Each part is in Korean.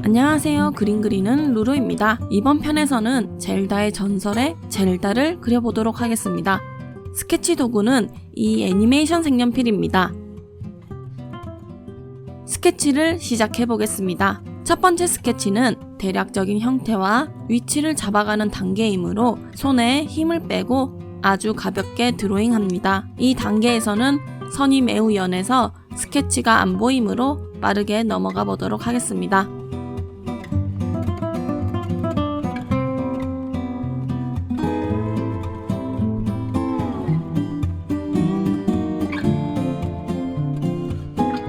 안녕하세요. 그림 그리는 루루입니다. 이번 편에서는 젤다의 전설의 젤다를 그려보도록 하겠습니다. 스케치 도구는 이 애니메이션 색연필입니다. 스케치를 시작해보겠습니다. 첫 번째 스케치는 대략적인 형태와 위치를 잡아가는 단계이므로 손에 힘을 빼고 아주 가볍게 드로잉합니다. 이 단계에서는 선이 매우 연해서 스케치가 안 보이므로 빠르게 넘어가 보도록 하겠습니다.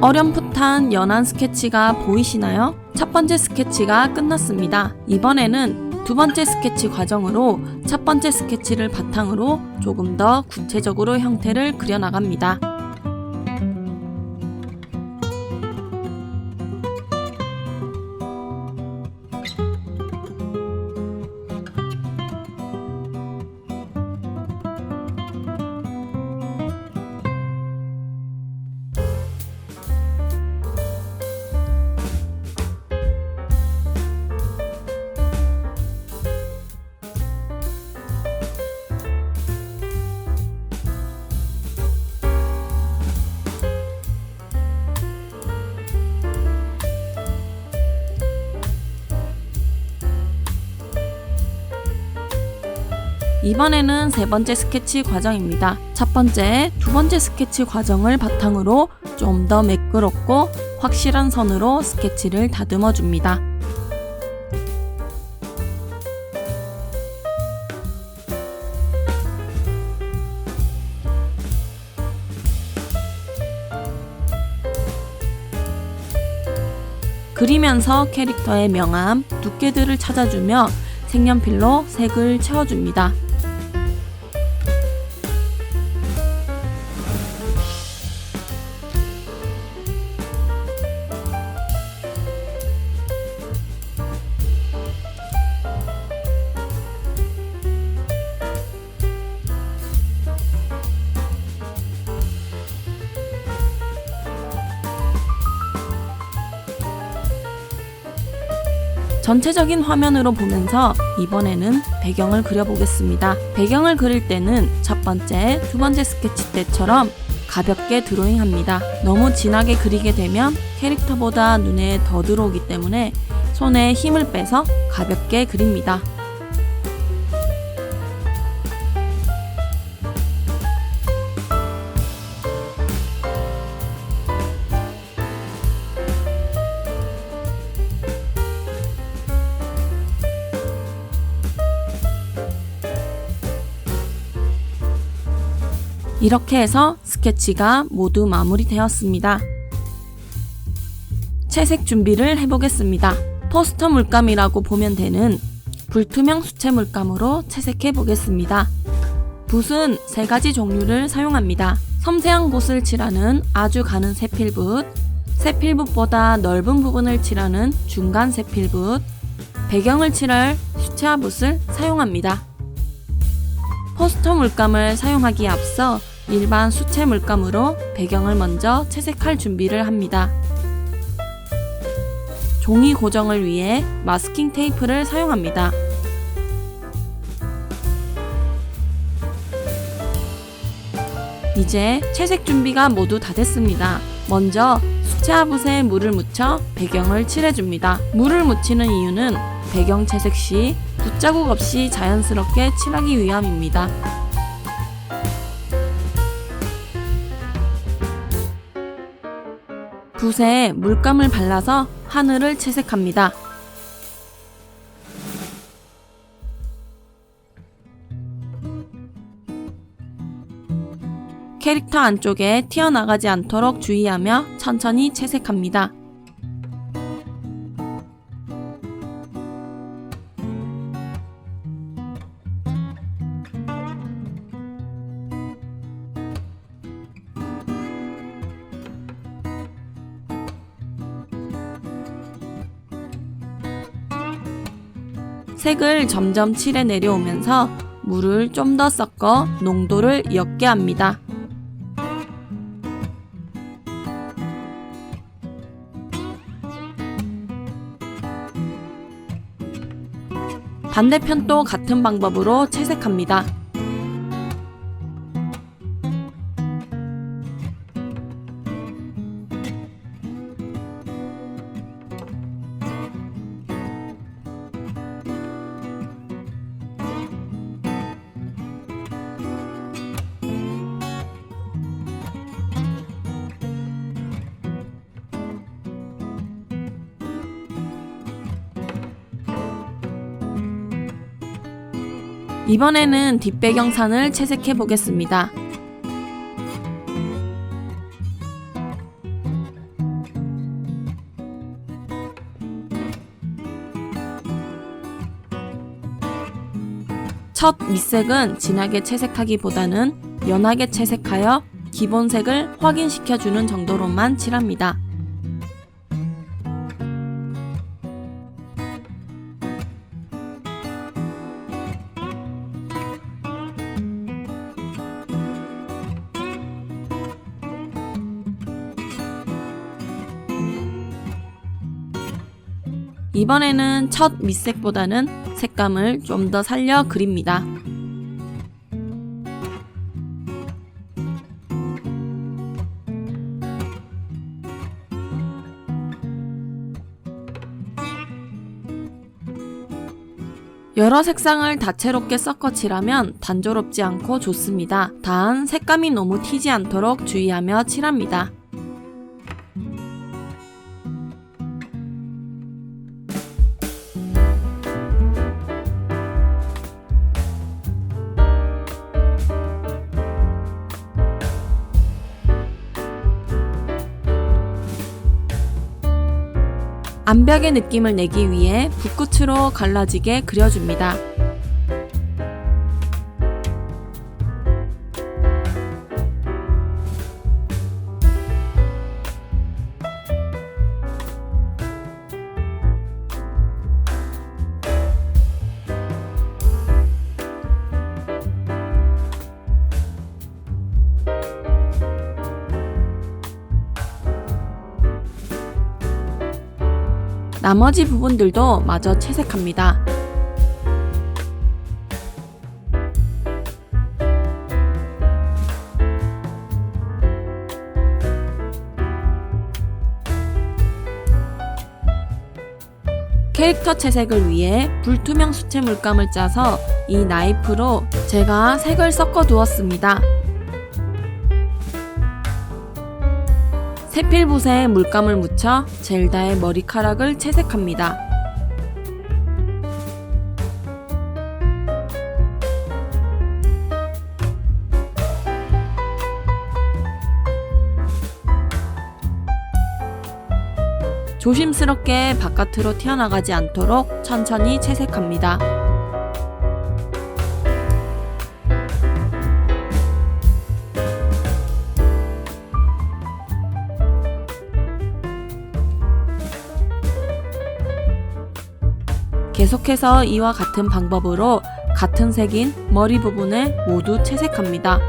어렴풋한 연한 스케치가 보이시나요? 첫 번째 스케치가 끝났습니다. 이번에는 두 번째 스케치 과정으로 첫 번째 스케치를 바탕으로 조금 더 구체적으로 형태를 그려나갑니다. 이번에는 세 번째 스케치 과정입니다. 첫 번째, 두 번째 스케치 과정을 바탕으로 좀 더 매끄럽고 확실한 선으로 스케치를 다듬어 줍니다. 그리면서 캐릭터의 명암, 두께들을 찾아주며 색연필로 색을 채워줍니다. 전체적인 화면으로 보면서 이번에는 배경을 그려보겠습니다. 배경을 그릴 때는 첫 번째, 두 번째 스케치 때처럼 가볍게 드로잉합니다. 너무 진하게 그리게 되면 캐릭터보다 눈에 더 들어오기 때문에 손에 힘을 빼서 가볍게 그립니다. 이렇게 해서 스케치가 모두 마무리되었습니다. 채색 준비를 해보겠습니다. 포스터 물감이라고 보면 되는 불투명 수채 물감으로 채색해 보겠습니다. 붓은 세 가지 종류를 사용합니다. 섬세한 곳을 칠하는 아주 가는 세필붓, 세필붓보다 넓은 부분을 칠하는 중간 세필붓, 배경을 칠할 수채화 붓을 사용합니다. 포스터 물감을 사용하기에 앞서 일반 수채 물감으로 배경을 먼저 채색할 준비를 합니다. 종이 고정을 위해 마스킹 테이프를 사용합니다. 이제 채색 준비가 모두 다 됐습니다. 먼저 수채화 붓에 물을 묻혀 배경을 칠해줍니다. 물을 묻히는 이유는 배경 채색 시 붓자국 없이 자연스럽게 칠하기 위함입니다. 붓에 물감을 발라서 하늘을 채색합니다. 캐릭터 안쪽에 튀어나가지 않도록 주의하며 천천히 채색합니다. 색을 점점 칠해 내려오면서 물을 좀 더 섞어 농도를 옅게 합니다. 반대편도 같은 방법으로 채색합니다. 이번에는 뒷배경선을 채색해 보겠습니다. 첫 밑색은 진하게 채색하기보다는 연하게 채색하여 기본색을 확인시켜주는 정도로만 칠합니다. 이번에는 첫 밑색보다는 색감을 좀 더 살려 그립니다. 여러 색상을 다채롭게 섞어 칠하면 단조롭지 않고 좋습니다. 단 색감이 너무 튀지 않도록 주의하며 칠합니다. 암벽의 느낌을 내기 위해 붓끝으로 갈라지게 그려줍니다. 나머지 부분들도 마저 채색합니다. 캐릭터 채색을 위해 불투명 수채 물감을 짜서 이 나이프로 제가 색을 섞어 두었습니다. 세필붓에 물감을 묻혀 젤다의 머리카락을 채색합니다. 조심스럽게 바깥으로 튀어나가지 않도록 천천히 채색합니다. 계속해서 이와 같은 방법으로 같은 색인 머리 부분에 모두 채색합니다.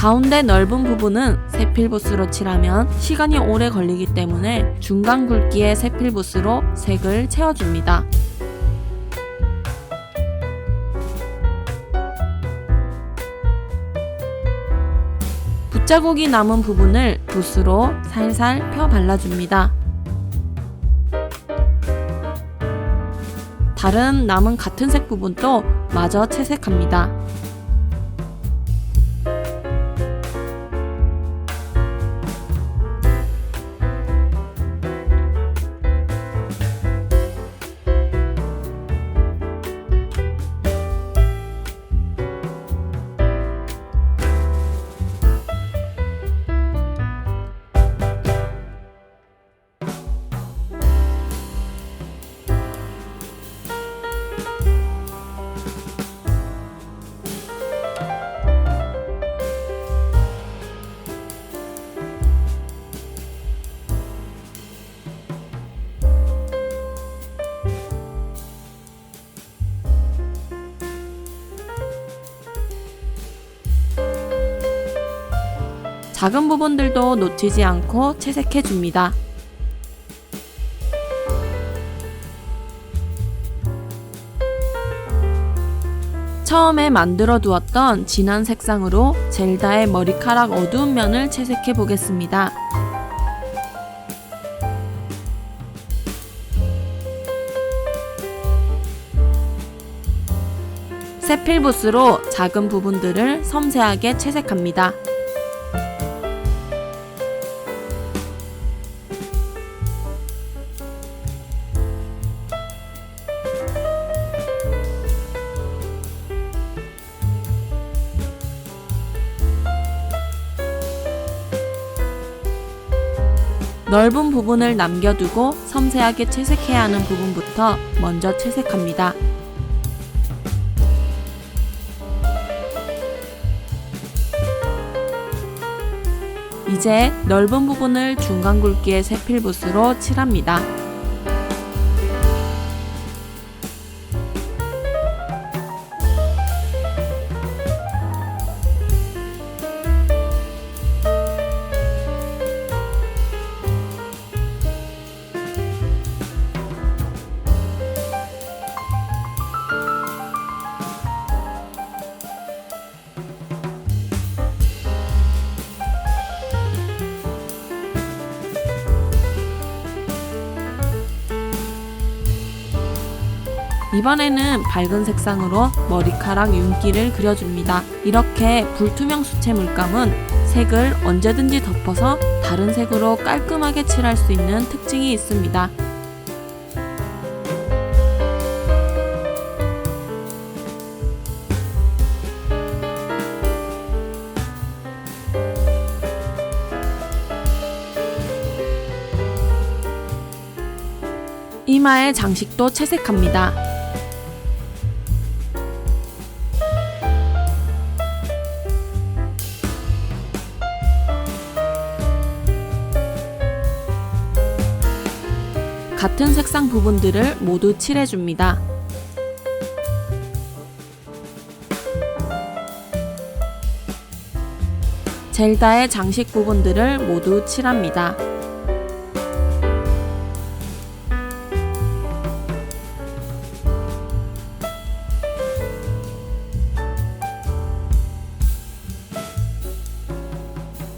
가운데 넓은 부분은 세필붓으로 칠하면 시간이 오래 걸리기 때문에 중간 굵기의 세필붓으로 색을 채워줍니다. 붓자국이 남은 부분을 붓으로 살살 펴 발라줍니다. 다른 남은 같은 색 부분도 마저 채색합니다. 작은 부분들도 놓치지 않고 채색해줍니다. 처음에 만들어 두었던 진한 색상으로 젤다의 머리카락 어두운 면을 채색해 보겠습니다. 세필붓으로 작은 부분들을 섬세하게 채색합니다. 넓은 부분을 남겨두고 섬세하게 채색해야 하는 부분부터 먼저 채색합니다. 이제 넓은 부분을 중간 굵기의 세필붓으로 칠합니다. 이번에는 밝은 색상으로 머리카락 윤기를 그려줍니다. 이렇게 불투명 수채 물감은 색을 언제든지 덮어서 다른 색으로 깔끔하게 칠할 수 있는 특징이 있습니다. 이마의 장식도 채색합니다. 같은 색상 부분들을 모두 칠해줍니다. 젤다의 장식 부분들을 모두 칠합니다.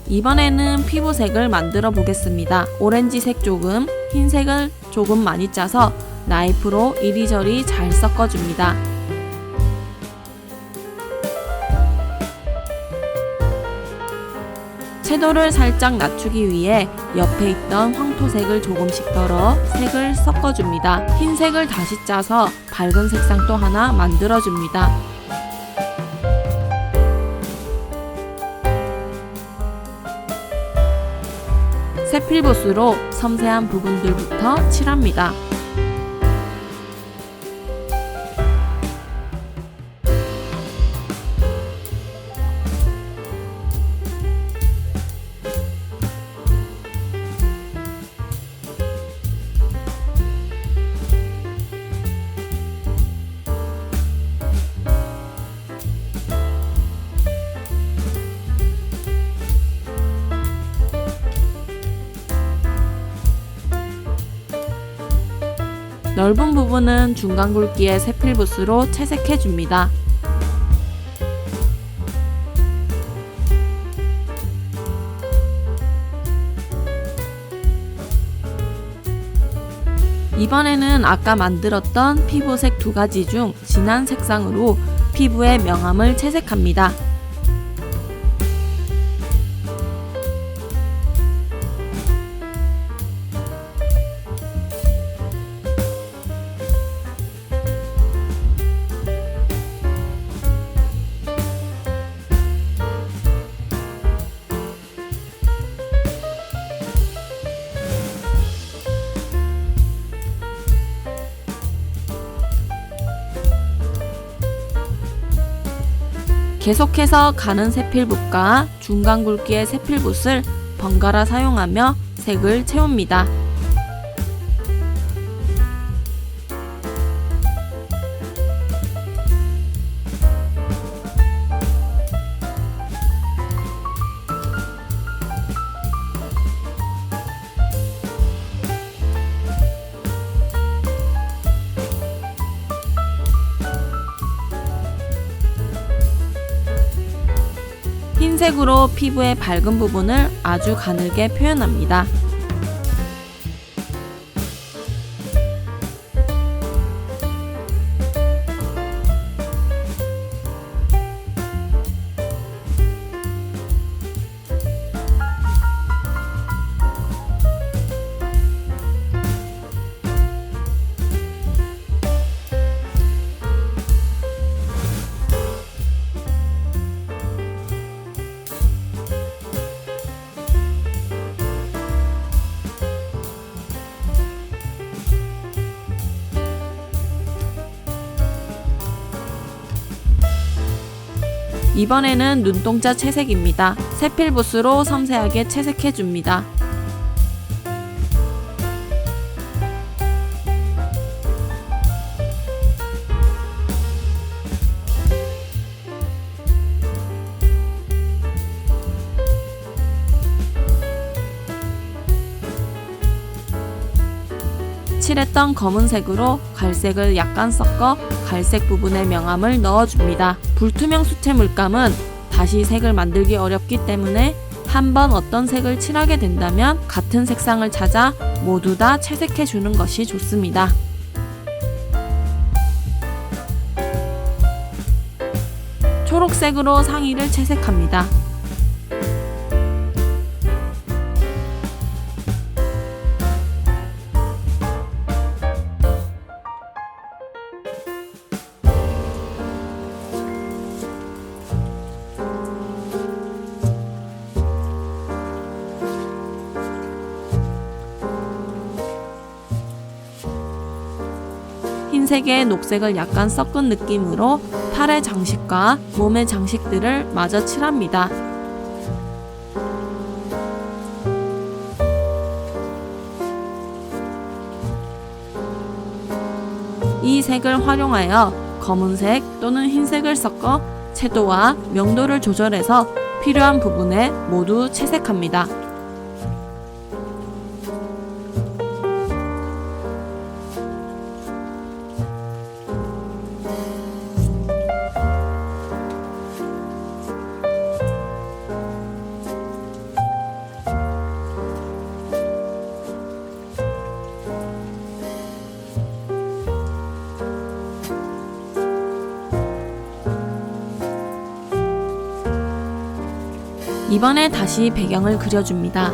이번에는 피부색을 만들어 보겠습니다. 오렌지색 조금, 흰색을 조금 많이 짜서 나이프로 이리저리 잘 섞어줍니다. 채도를 살짝 낮추기 위해 옆에 있던 황토색을 조금씩 덜어 색을 섞어줍니다. 흰색을 다시 짜서 밝은 색상 또 하나 만들어줍니다. 세필붓으로 섬세한 부분들부터 칠합니다. 넓은 부분은 중간 굵기의 세필붓으로 채색해줍니다. 이번에는 아까 만들었던 피부색 두 가지 중 진한 색상으로 피부의 명암을 채색합니다. 계속해서 가는 세필붓과 중간 굵기의 세필붓을 번갈아 사용하며 색을 채웁니다. 흰색으로 피부의 밝은 부분을 아주 가늘게 표현합니다. 이번에는 눈동자 채색입니다. 세필붓으로 섬세하게 채색해줍니다. 칠했던 검은색으로 갈색을 약간 섞어 갈색 부분에 명암을 넣어줍니다. 불투명 수채 물감은 다시 색을 만들기 어렵기 때문에 한번 어떤 색을 칠하게 된다면 같은 색상을 찾아 모두 다 채색해주는 것이 좋습니다. 초록색으로 상의를 채색합니다. 흰색에 녹색을 약간 섞은 느낌으로 팔의 장식과 몸의 장식들을 마저 칠합니다. 이 색을 활용하여 검은색 또는 흰색을 섞어 채도와 명도를 조절해서 필요한 부분에 모두 채색합니다. 이번에 다시 배경을 그려줍니다.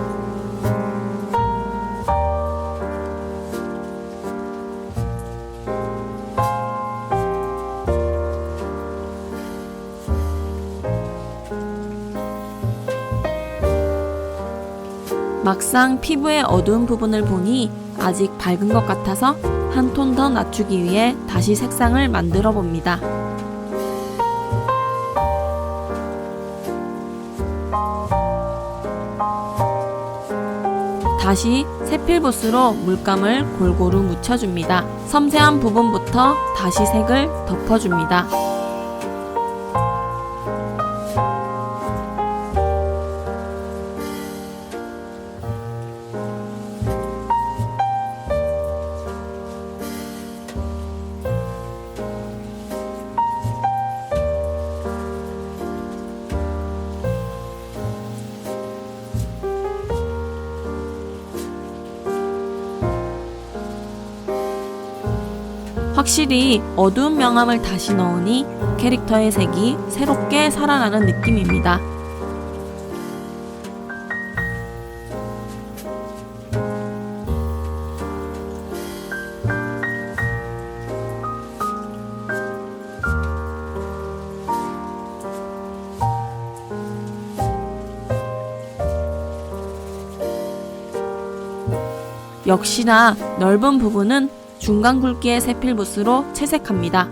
막상 피부의 어두운 부분을 보니 아직 밝은 것 같아서 한 톤 더 낮추기 위해 다시 색상을 만들어 봅니다. 다시 세필붓으로 물감을 골고루 묻혀줍니다. 섬세한 부분부터 다시 색을 덮어줍니다. 확실히 어두운 명암을 다시 넣으니 캐릭터의 색이 새롭게 살아나는 느낌입니다. 역시나 넓은 부분은 중간 굵기의 세필붓으로 채색합니다.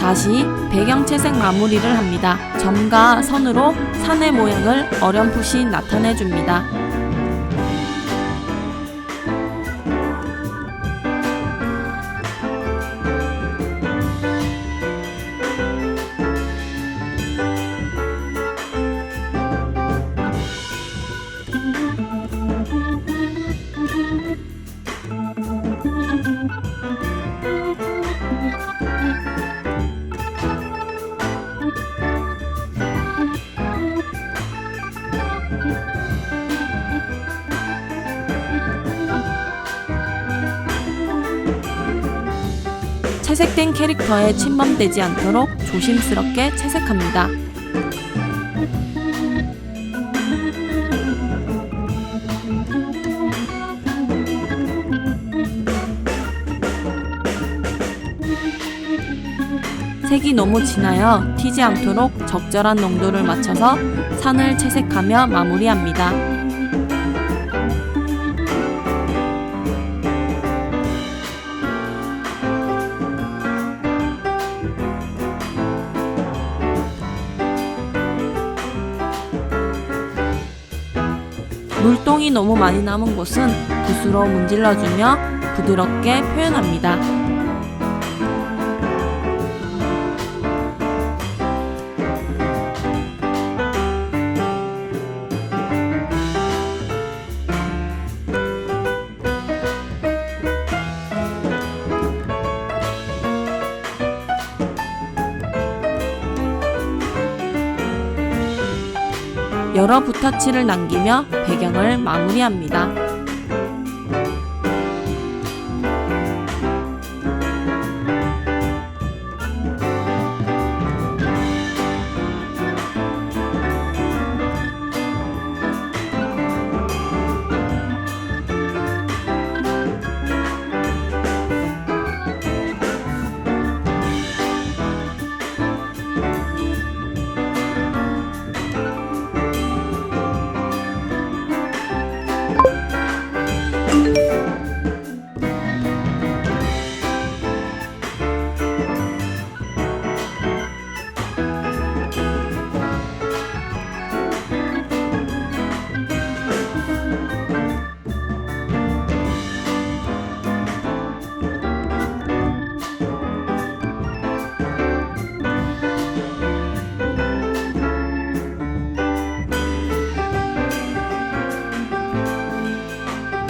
다시 배경 채색 마무리를 합니다. 점과 선으로 산의 모양을 어렴풋이 나타내줍니다. 채색된 캐릭터에 침범되지 않도록 조심스럽게 채색합니다. 색이 너무 진하여 튀지 않도록 적절한 농도를 맞춰서 산을 채색하며 마무리합니다. 물동이 너무 많이 남은 곳은 붓으로 문질러주며 부드럽게 표현합니다. 여러 붓터치를 남기며 배경을 마무리합니다.